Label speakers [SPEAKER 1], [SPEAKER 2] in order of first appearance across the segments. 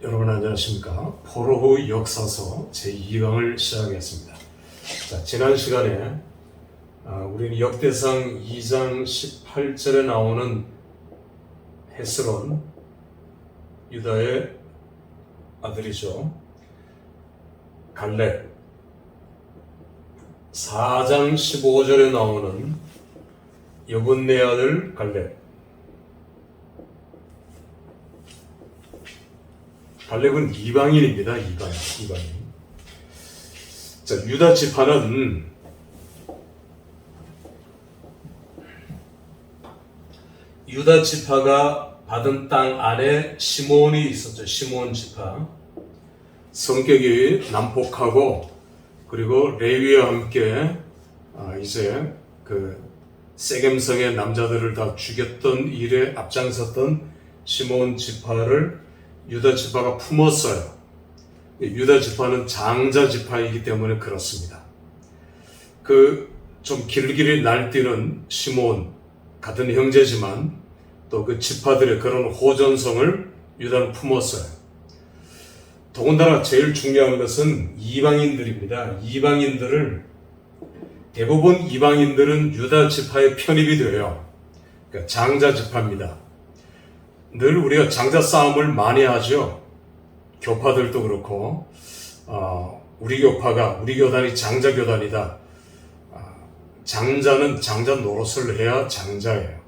[SPEAKER 1] 여러분 안녕하십니까? 포로후 역사서 제2강을 시작하겠습니다. 자, 지난 시간에 우리는 역대상 2장 18절에 나오는 헤스론, 유다의 아들이죠. 갈렙, 4장 15절에 나오는 여분네 아들 갈렙, 갈렙은 이방인입니다. 이방인. 자, 유다 지파는 유다 지파가 받은 땅 안에 시몬이 있었죠. 시몬 지파. 성격이 난폭하고 그리고 레위와 함께 이제 그 세겜성의 남자들을 다 죽였던 일에 앞장섰던 시몬 지파를 유다 지파가 품었어요. 유다 지파는 장자 지파이기 때문에 그렇습니다. 좀 길길이 날뛰는 시몬 같은 형제지만 또 그 지파들의 그런 호전성을 유다는 품었어요. 더군다나 제일 중요한 것은 이방인들입니다. 대부분 이방인들은 유다 지파에 편입이 돼요. 그러니까 장자 지파입니다. 늘 우리가 장자 싸움을 많이 하죠. 교파들도 그렇고 우리 교단이 장자 교단이다. 장자는 장자 노릇을 해야 장자예요.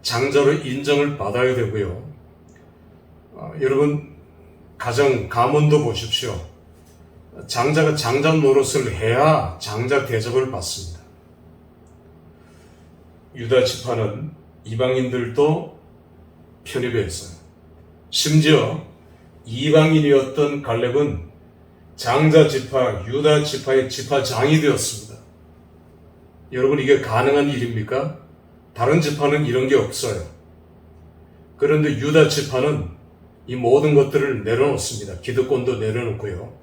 [SPEAKER 1] 장자로 인정을 받아야 되고요. 여러분 가문도 보십시오. 장자가 장자 노릇을 해야 장자 대접을 받습니다. 유다 지파는 이방인들도 편입했어요. 심지어 이방인이었던 갈렙은 장자 지파, 유다 지파의 지파장이 되었습니다. 여러분 이게 가능한 일입니까? 다른 지파는 이런 게 없어요. 그런데 유다 지파는 이 모든 것들을 내려놓습니다. 기득권도 내려놓고요.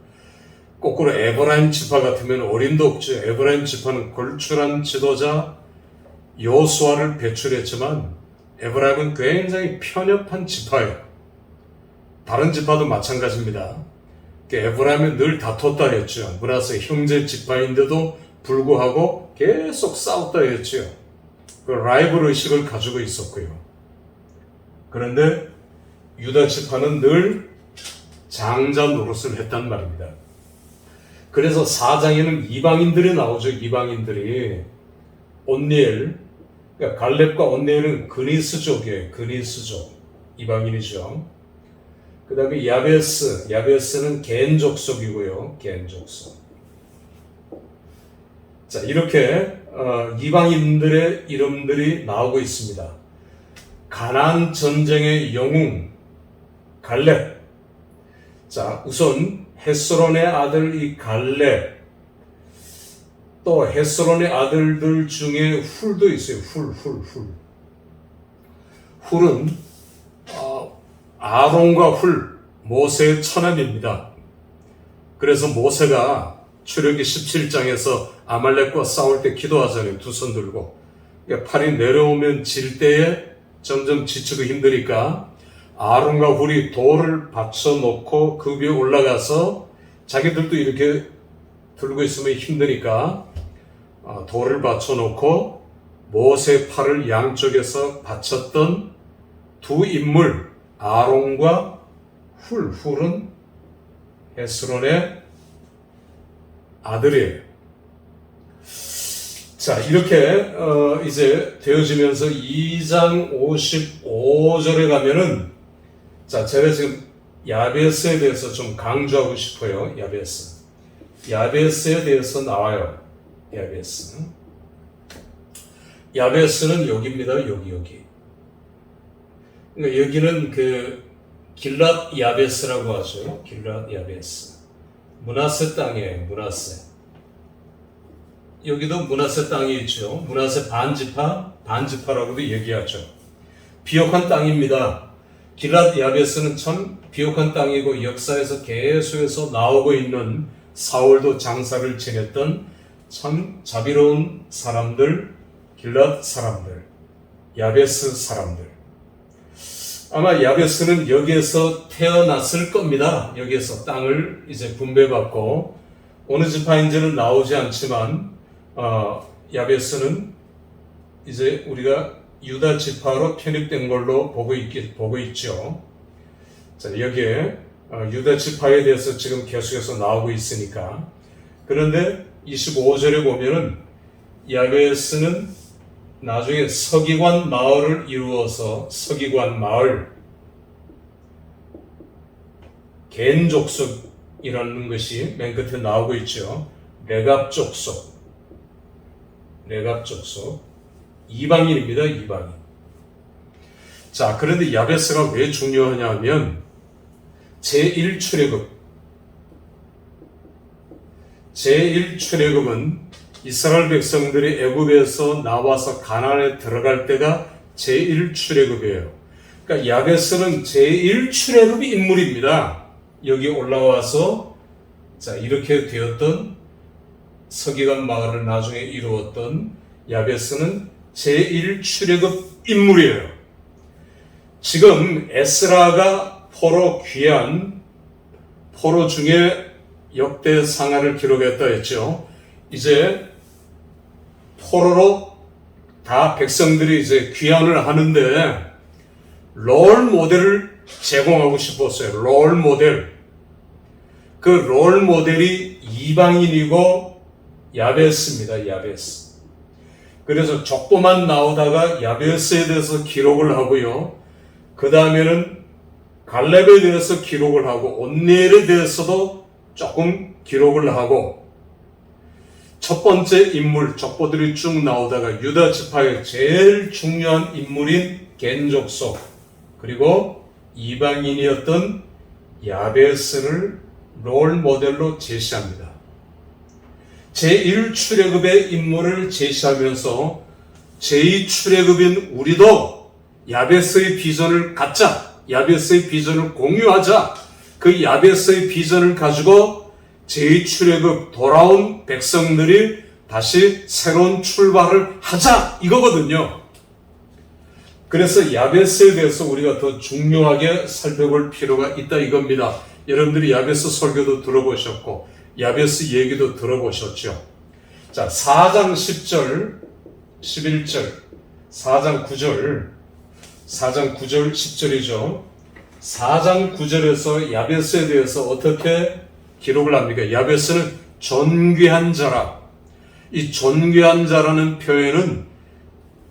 [SPEAKER 1] 거꾸로 에브라임 지파 같으면 어림도 없죠. 에브라임 지파는 걸출한 지도자 여호수아를 배출했지만 에브라임은 굉장히 편협한 지파예요. 다른 지파도 마찬가지입니다. 에브라임은 늘 다퉜다 했죠. 므낫세 형제 지파인데도 불구하고 계속 싸웠다 했죠. 그 라이벌 의식을 가지고 있었고요. 그런데 유다 지파는 늘 장자 노릇을 했단 말입니다. 그래서 4장에는 이방인들이 나오죠. 이방인들이 온니엘, 그러니까 갈렙과 온니엘은 그니스족이에요. 그니스족 이방인이죠. 그 다음에 야베스는 겐 족속이고요. 겐 족속. 자, 이렇게 이방인들의 이름들이 나오고 있습니다. 가나안 전쟁의 영웅 갈렙. 자, 우선 헤스론의 아들 이 갈렙, 또 헤스론의 아들들 중에 훌도 있어요. 훌은 아론과 훌, 모세의 처남입니다. 그래서 모세가 출애굽기 17장에서 아말렉과 싸울 때 기도하잖아요. 두 손 들고. 그러니까 팔이 내려오면 질 때에 점점 지치고 힘드니까 아론과 훌이 돌을 받쳐놓고 그 위에 올라가서 자기들도 이렇게 들고 있으면 힘드니까 돌을 받쳐놓고 모세 팔을 양쪽에서 받쳤던 두 인물 아론과 훌은 헤스론의 아들이에요. 자, 이렇게 이제 되어지면서 2장 55절에 가면은, 자, 제가 지금 야베스에 대해서 좀 강조하고 싶어요. 야베스에 대해서 나와요. 야베스는 여기입니다. 여기. 그러니까 여기는 그 길랏 야베스라고 하죠. 길랏 야베스. 므낫세 땅이에요. 므낫세. 여기도 므낫세 땅이 있죠. 므낫세 반지파라고도 얘기하죠. 비옥한 땅입니다. 길랏 야베스는 참 비옥한 땅이고 역사에서 계속해서 나오고 있는 사울도 장사를 지냈던 참 자비로운 사람들, 길랏 사람들, 야베스 사람들. 아마 야베스는 여기에서 태어났을 겁니다. 여기에서 땅을 이제 분배받고 어느 지파인지는 나오지 않지만 야베스는 이제 우리가 유다 지파로 편입된 걸로 보고 있죠. 자, 여기에 유다 지파에 대해서 지금 계속해서 나오고 있으니까. 그런데 25절에 보면은 야베스는 나중에 서기관 마을을 이루어서 서기관 마을, 겐 족속이라는 것이 맨 끝에 나오고 있죠. 레갑 족속, 이방인입니다. 이방인. 자, 그런데 야베스가 왜 중요하냐 하면 제1출애굽은 이스라엘 백성들이 애굽에서 나와서 가나안에 들어갈 때가 제1출애굽이에요. 그러니까 야베스는 제1출애굽 인물입니다. 여기 올라와서 자, 이렇게 되었던 서기관 마을을 나중에 이루었던 야베스는 제1출애굽 인물이에요. 지금 에스라가 포로 중에 역대 상하를 기록했다 했죠. 이제 포로로 다 백성들이 이제 귀환을 하는데 롤 모델을 제공하고 싶었어요. 롤 모델. 그 롤 모델이 이방인이고 야베스입니다. 야베스. 그래서 족보만 나오다가 야베스에 대해서 기록을 하고요. 그 다음에는 갈렙에 대해서 기록을 하고 온니엘에 대해서도 조금 기록을 하고 첫 번째 인물 족보들이 쭉 나오다가 유다 지파의 제일 중요한 인물인 겐 족속 그리고 이방인이었던 야베스를 롤 모델로 제시합니다. 제1출애굽의 인물을 제시하면서 제2출애굽인 우리도 야베스의 비전을 갖자, 야베스의 비전을 공유하자, 그 야베스의 비전을 가지고 제2출애굽 돌아온 백성들이 다시 새로운 출발을 하자 이거거든요. 그래서 야베스에 대해서 우리가 더 중요하게 살펴볼 필요가 있다 이겁니다. 여러분들이 야베스 설교도 들어보셨고 야베스 얘기도 들어보셨죠. 자, 4장 10절 11절 4장 9절 10절이죠. 4장 9절에서 야베스에 대해서 어떻게 기록을 합니까? 야베스는 존귀한 자라. 이 존귀한 자라는 표현은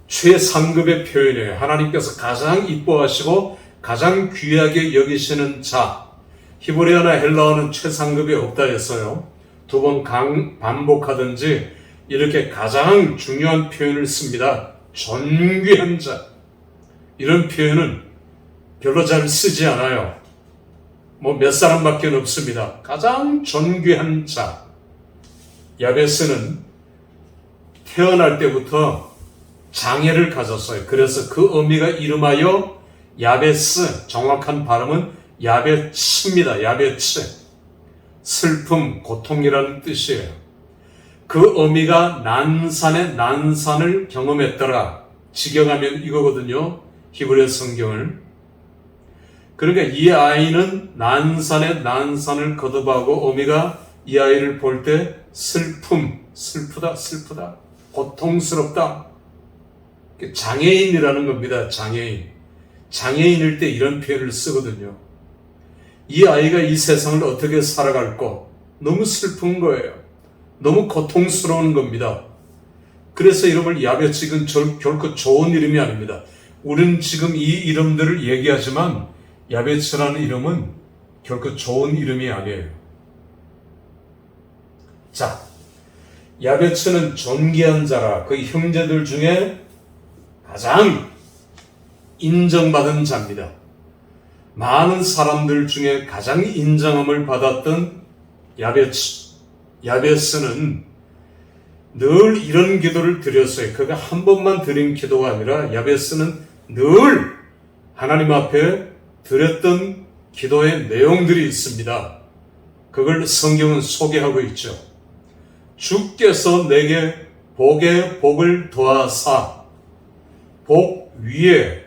[SPEAKER 1] 최상급의 표현이에요. 하나님께서 가장 이뻐하시고 가장 귀하게 여기시는 자. 히브리어나 헬라어는 최상급이 없다 했어요. 두 번 반복하든지 이렇게 가장 중요한 표현을 씁니다. 존귀한 자. 이런 표현은 별로 잘 쓰지 않아요. 몇 사람밖에 없습니다. 가장 존귀한 자. 야베스는 태어날 때부터 장애를 가졌어요. 그래서 그 의미가 이름하여 야베스, 정확한 발음은 야베츠입니다. 야베츠. 슬픔, 고통이라는 뜻이에요. 그 의미가 난산을 경험했더라. 직역하면 이거거든요. 히브리 성경을. 그러니까 이 아이는 난산을 거듭하고 의미가 이 아이를 볼 때 슬프다, 고통스럽다. 장애인이라는 겁니다. 장애인일 때 이런 표현을 쓰거든요. 이 아이가 이 세상을 어떻게 살아갈까? 너무 슬픈 거예요. 너무 고통스러운 겁니다. 그래서 여러분 야베츠는 결코 좋은 이름이 아닙니다. 우리는 지금 이 이름들을 얘기하지만 야베츠라는 이름은 결코 좋은 이름이 아니에요. 자, 야베츠는 존귀한 자라. 그 형제들 중에 가장 인정받은 자입니다. 많은 사람들 중에 가장 인정함을 받았던 야베스는 늘 이런 기도를 드렸어요. 그가 한 번만 드린 기도가 아니라 야베스는 늘 하나님 앞에 드렸던 기도의 내용들이 있습니다. 그걸 성경은 소개하고 있죠. 주께서 내게 복에 복을 더하사 복 위에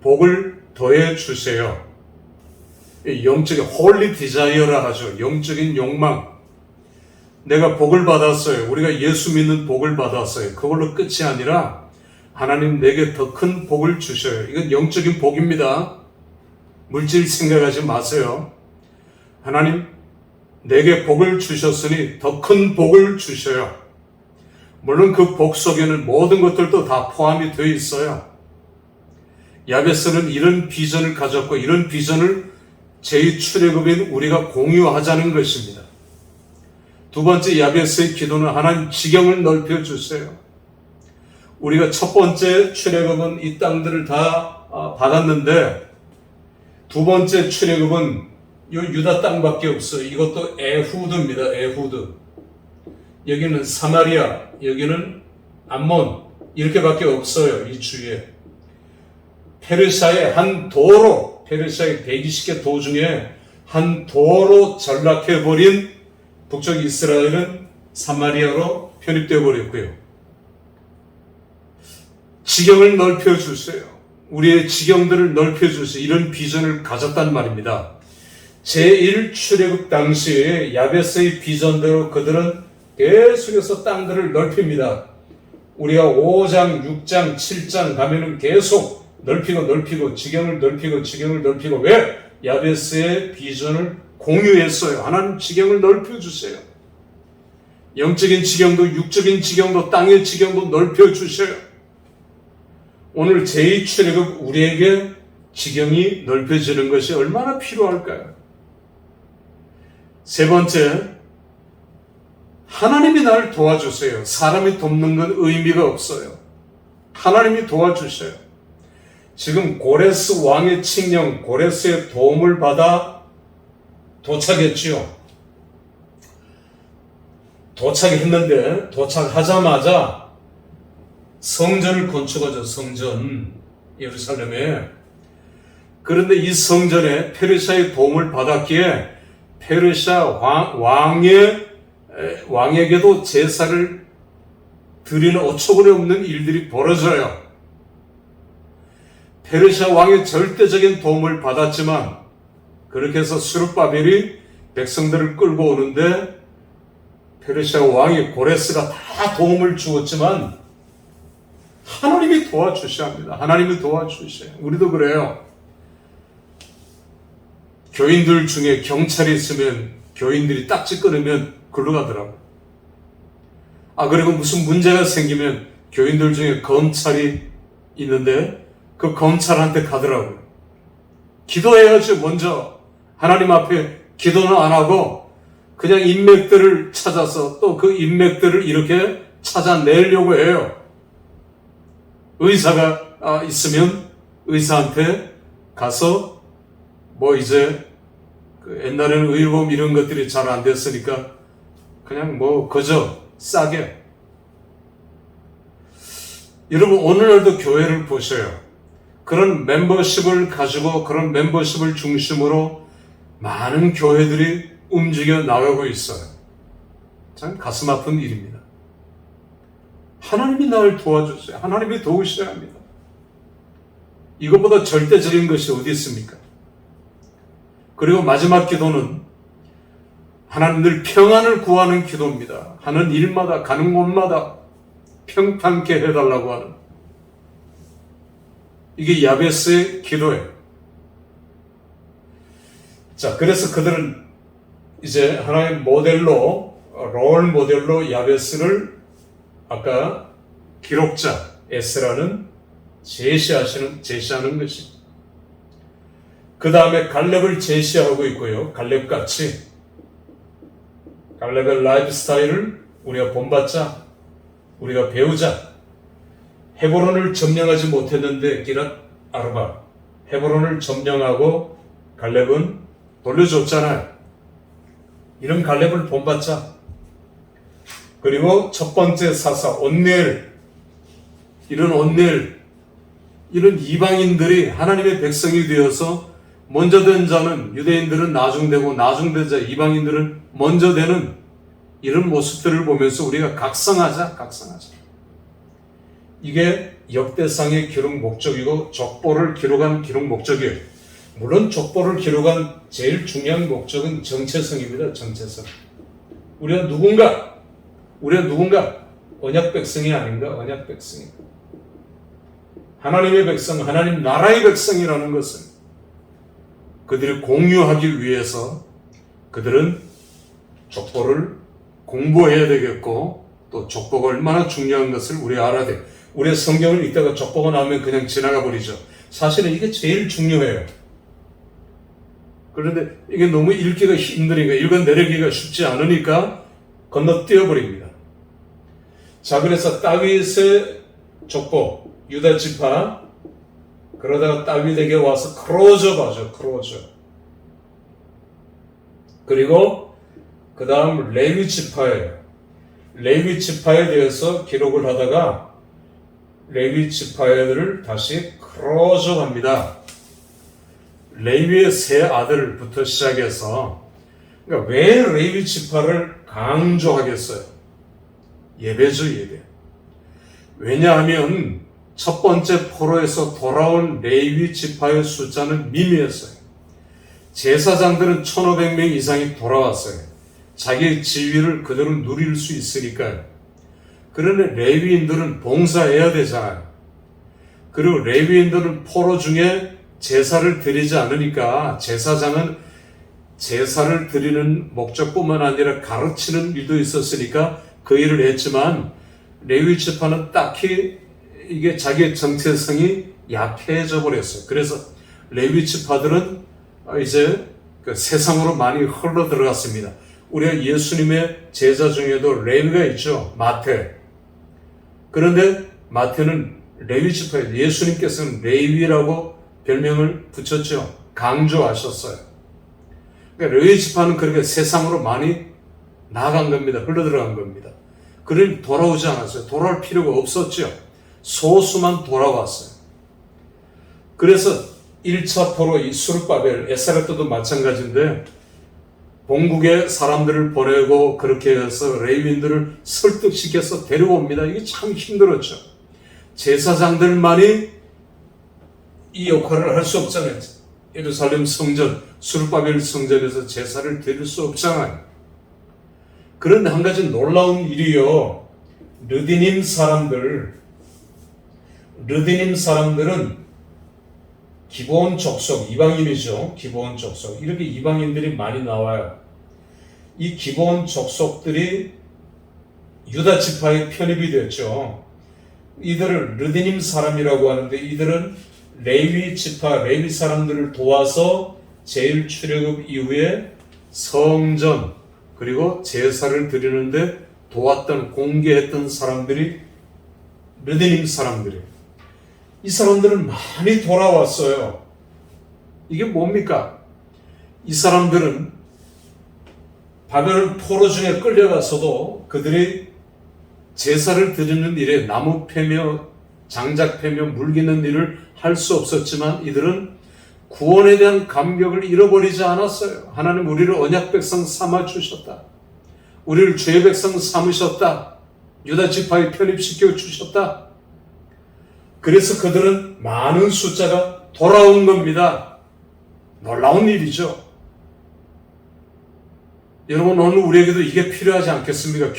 [SPEAKER 1] 복을 더해 주세요. 영적인 홀리 디자이어라 하죠. 영적인 욕망. 내가 복을 받았어요. 우리가 예수 믿는 복을 받았어요. 그걸로 끝이 아니라 하나님 내게 더 큰 복을 주셔요. 이건 영적인 복입니다. 물질 생각하지 마세요. 하나님 내게 복을 주셨으니 더 큰 복을 주셔요. 물론 그 복 속에는 모든 것들도 다 포함이 되어 있어요. 야베스는 이런 비전을 가졌고 이런 비전을 제2출애굽인 우리가 공유하자는 것입니다. 두 번째 야베스의 기도는 하나님 지경을 넓혀주세요. 우리가 첫 번째 출애굽은 이 땅들을 다 받았는데 두 번째 출애굽은 이 유다 땅밖에 없어요. 이것도 에후드입니다. 에후드. 여기는 사마리아, 여기는 암몬 이렇게밖에 없어요. 이 주위에. 페르시아의 한 도로, 페르시아의 120개 도 중에 한 도로 전락해버린 북쪽 이스라엘은 사마리아로 편입되어 버렸고요. 지경을 넓혀주세요. 우리의 지경들을 넓혀주세요. 이런 비전을 가졌단 말입니다. 제1출애굽 당시에 야베스의 비전대로 그들은 계속해서 땅들을 넓힙니다. 우리가 5장, 6장, 7장 가면은 계속 넓히고 지경을 넓히고 왜? 야베스의 비전을 공유했어요. 하나님 지경을 넓혀주세요. 영적인 지경도 육적인 지경도 땅의 지경도 넓혀주셔요. 오늘 제2출애굽 우리에게 지경이 넓혀지는 것이 얼마나 필요할까요? 세 번째, 하나님이 나를 도와주세요. 사람이 돕는 건 의미가 없어요. 하나님이 도와주셔요. 지금 고레스 왕의 칙령, 고레스의 도움을 받아 도착했지요. 도착했는데 도착하자마자 성전을 건축하죠. 성전 예루살렘에. 그런데 이 성전에 페르시아의 도움을 받았기에 페르시아 왕에게도 제사를 드리는 어처구니 없는 일들이 벌어져요. 페르시아 왕의 절대적인 도움을 받았지만 그렇게 해서 스룹바벨이 백성들을 끌고 오는데 페르시아 왕이 고레스가 다 도움을 주었지만 하나님이 도와주셔야 합니다. 하나님이 도와주셔요. 우리도 그래요. 교인들 중에 경찰이 있으면 교인들이 딱지 끊으면 글로 가더라고요. 그리고 무슨 문제가 생기면 교인들 중에 검찰이 있는데 그 검찰한테 가더라고요. 기도해야지 먼저. 하나님 앞에 기도는 안 하고 그냥 인맥들을 찾아서 또 그 인맥들을 이렇게 찾아내려고 해요. 의사가 있으면 의사한테 가서 이제 옛날에는 의료보험 이런 것들이 잘 안 됐으니까 그냥 그저 싸게. 여러분 오늘날도 교회를 보셔요. 그런 멤버십을 가지고 그런 멤버십을 중심으로 많은 교회들이 움직여 나가고 있어요. 참 가슴 아픈 일입니다. 하나님이 나를 도와주세요. 하나님이 도우셔야 합니다. 이것보다 절대적인 것이 어디 있습니까? 그리고 마지막 기도는 하나님 늘 평안을 구하는 기도입니다. 하는 일마다 가는 곳마다 평탄케 해달라고 하는 이게 야베스의 기도예요. 자, 그래서 그들은 이제 하나의 모델로 롤 모델로 야베스를 아까 기록자 에스라는 제시하는 것입니다. 그 다음에 갈렙을 제시하고 있고요. 갈렙같이 갈렙의 라이프 스타일을 우리가 본받자, 우리가 배우자. 헤브론을 점령하지 못했는데 기랏 아르바 헤브론을 점령하고 갈렙은 돌려줬잖아요. 이런 갈렙을 본받자. 그리고 첫 번째 사사 온넬, 이런 이방인들이 하나님의 백성이 되어서 먼저 된 자는 유대인들은 나중되고 나중된 자 이방인들은 먼저 되는 이런 모습들을 보면서 우리가 각성하자. 이게 역대상의 기록 목적이고 족보를 기록한 기록 목적이에요. 물론 족보를 기록한 제일 중요한 목적은 정체성입니다. 정체성. 우리가 누군가 언약 백성이 아닌가? 언약 백성이. 하나님의 백성, 하나님 나라의 백성이라는 것은 그들이 공유하기 위해서 그들은 족보를 공부해야 되겠고, 또 족보가 얼마나 중요한 것을 우리가 알아야 돼. 우리의 성경을 읽다가 족보가 나오면 그냥 지나가 버리죠. 사실은 이게 제일 중요해요. 그런데 이게 너무 읽기가 힘드니까, 읽어내리기가 쉽지 않으니까 건너뛰어 버립니다. 자, 그래서 다윗의 족보, 유다 지파, 그러다가 다윗에게 와서 크로저바죠, 크로저. 그리고 그 다음 레위 지파예요. 레위 지파에 대해서 기록을 하다가 레위 지파들을 다시 크로저합니다. 레위의 세 아들부터 시작해서, 그러니까 왜 레위 지파를 강조하겠어요? 예배죠, 예배. 왜냐하면 첫 번째 포로에서 돌아온 레위 지파의 숫자는 미미했어요. 제사장들은 1,500명 이상이 돌아왔어요. 자기의 지위를 그대로 누릴 수 있으니까요. 그런데 레위인들은 봉사해야 되잖아요. 그리고 레위인들은 포로 중에 제사를 드리지 않으니까 제사장은 제사를 드리는 목적뿐만 아니라 가르치는 일도 있었으니까 그 일을 했지만, 레위 지파는 딱히 이게 자기의 정체성이 약해져 버렸어요. 그래서 레위 지파들은 이제 그 세상으로 많이 흘러 들어갔습니다. 우리가 예수님의 제자 중에도 레위가 있죠. 마태. 그런데 마태는 레위 지파예요. 예수님께서는 레위라고 별명을 붙였죠. 강조하셨어요. 그러니까 레위 지파는 그렇게 세상으로 많이 나간 겁니다. 흘러 들어간 겁니다. 그러니 돌아오지 않았어요. 돌아올 필요가 없었죠. 소수만 돌아왔어요. 그래서 1차 포로 이 수르바벨, 에스라토도 마찬가지인데, 본국에 사람들을 보내고 그렇게 해서 레위인들을 설득시켜서 데려옵니다. 이게 참 힘들었죠. 제사장들만이 이 역할을 할 수 없잖아요. 예루살렘 성전, 수르바벨 성전에서 제사를 드릴 수 없잖아요. 그런데 한 가지 놀라운 일이요. 르디님 사람들은 기브온 족속, 이방인이죠. 기브온 족속. 이렇게 이방인들이 많이 나와요. 이 기브온 족속들이 유다 지파에 편입이 됐죠. 이들을 르디님 사람이라고 하는데, 이들은 레위 지파, 레위 사람들을 도와서 제일 출애굽 이후에 성전 그리고 제사를 드리는데 도왔던, 공개했던 사람들이 르디님 사람들이에요. 이 사람들은 많이 돌아왔어요. 이게 뭡니까? 이 사람들은 바벨론 포로 중에 끌려가서도 그들이 제사를 드리는 일에 나무 패며 장작 패며 물기는 일을 할 수 없었지만, 이들은 구원에 대한 감격을 잃어버리지 않았어요. 하나님 우리를 언약 백성 삼아 주셨다. 우리를 주의 백성 삼으셨다. 유다 지파에 편입시켜 주셨다. 그래서 그들은 많은 숫자가 돌아온 겁니다. 놀라운 일이죠. 여러분, 오늘 우리에게도 이게 필요하지 않겠습니까?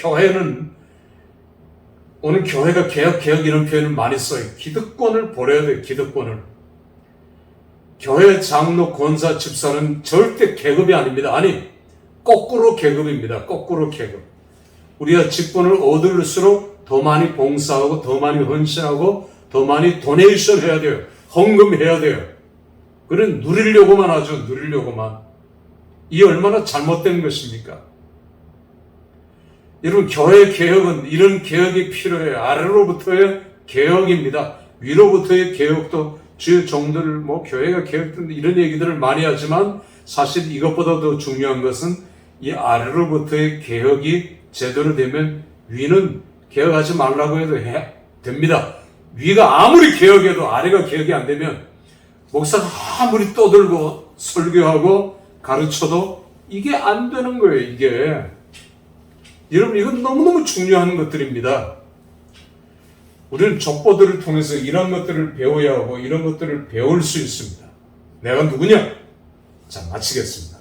[SPEAKER 1] 오늘 교회가 개혁 이런 표현을 많이 써요. 기득권을 버려야 돼요. 기득권을. 교회 장로, 권사, 집사는 절대 계급이 아닙니다. 아니, 거꾸로 계급입니다. 거꾸로 계급. 우리가 직분을 얻을수록 더 많이 봉사하고 더 많이 헌신하고 더 많이 도네이션 해야 돼요. 헌금해야 돼요. 그런 누리려고만 하죠. 누리려고만. 이 얼마나 잘못된 것입니까? 여러분, 교회 개혁은 이런 개혁이 필요해요. 아래로부터의 개혁입니다. 위로부터의 개혁도 주의 종들, 교회가 개혁된 이런 얘기들을 많이 하지만, 사실 이것보다 더 중요한 것은 이 아래로부터의 개혁이 제대로 되면 위는 개혁하지 말라고 해도 됩니다. 위가 아무리 개혁해도 아래가 개혁이 안 되면, 목사가 아무리 떠들고 설교하고 가르쳐도 이게 안 되는 거예요. 이게. 여러분, 이건 너무너무 중요한 것들입니다. 우리는 족보들을 통해서 이런 것들을 배워야 하고 이런 것들을 배울 수 있습니다. 내가 누구냐? 자, 마치겠습니다.